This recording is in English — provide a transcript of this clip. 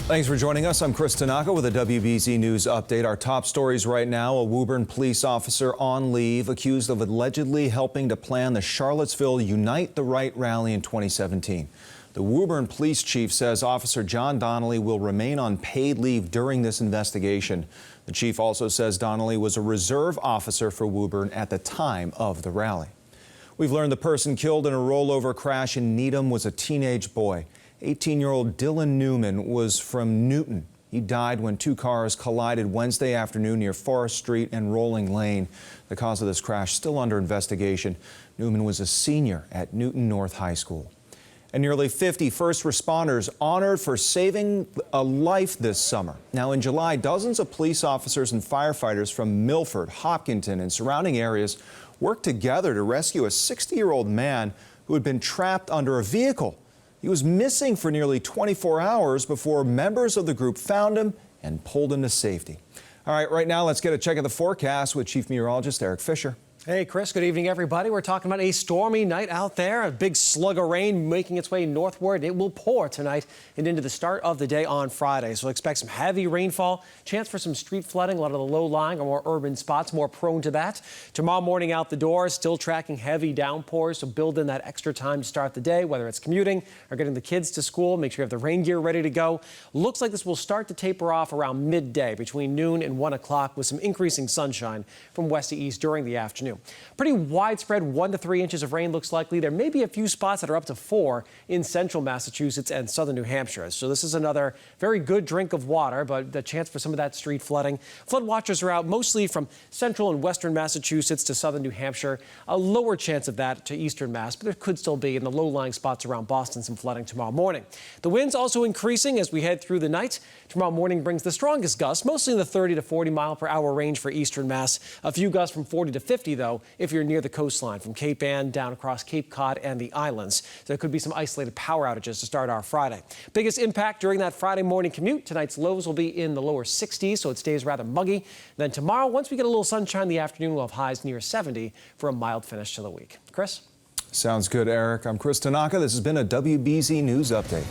Thanks for joining us. I'm Chris Tanaka with a WBZ News update. Our top stories right now: a Woburn police officer on leave accused of allegedly helping to plan the Charlottesville Unite the Right rally in 2017. The Woburn police chief says Officer John Donnelly will remain on paid leave during this investigation. The chief also says Donnelly was a reserve officer for Woburn at the time of the rally. We've learned the person killed in a rollover crash in Needham was a teenage boy. 18-year-old Dylan Newman was from Newton. He died when two cars collided Wednesday afternoon near Forest Street and Rolling Lane. The cause of this crash still under investigation. Newman was a senior at Newton North High School. And nearly 50 first responders honored for saving a life this summer. Now, in July, dozens of police officers and firefighters from Milford, Hopkinton, and surrounding areas worked together to rescue a 60-year-old man who had been trapped under a vehicle. He was missing for nearly 24 hours before members of the group found him and pulled him to safety. All right, right now, let's get a check of the forecast with Chief Meteorologist Eric Fisher. Hey, Chris, good evening, everybody. We're talking about a stormy night out there, a big slug of rain making its way northward. It will pour tonight and into the start of the day on Friday. So expect some heavy rainfall, chance for some street flooding. A lot of the low-lying or more urban spots more prone to that. Tomorrow morning out the door, still tracking heavy downpours, so build in that extra time to start the day, whether it's commuting or getting the kids to school. Make sure you have the rain gear ready to go. Looks like this will start to taper off around midday, between noon and 1 o'clock, with some increasing sunshine from west to east during the afternoon. Pretty widespread 1 to 3 inches of rain looks likely. There may be a few spots that are up to 4 in central Massachusetts and southern New Hampshire. So this is another very good drink of water, but the chance for some of that street flooding. Flood watchers are out mostly from central and western Massachusetts to southern New Hampshire. A lower chance of that to eastern Mass, but there could still be in the low-lying spots around Boston some flooding tomorrow morning. The winds also increasing as we head through the night. Tomorrow morning brings the strongest gusts, mostly in the 30 to 40 mile per hour range for eastern Mass. A few gusts from 40 to 50, though, if you're near the coastline from Cape Ann down across Cape Cod and the islands. There could be some isolated power outages to start our Friday. Biggest impact during that Friday morning commute. Tonight's lows will be in the lower 60s, so it stays rather muggy. Then tomorrow, once we get a little sunshine in the afternoon, we'll have highs near 70 for a mild finish to the week. Chris? Sounds good, Eric. I'm Chris Tanaka. This has been a WBZ News Update.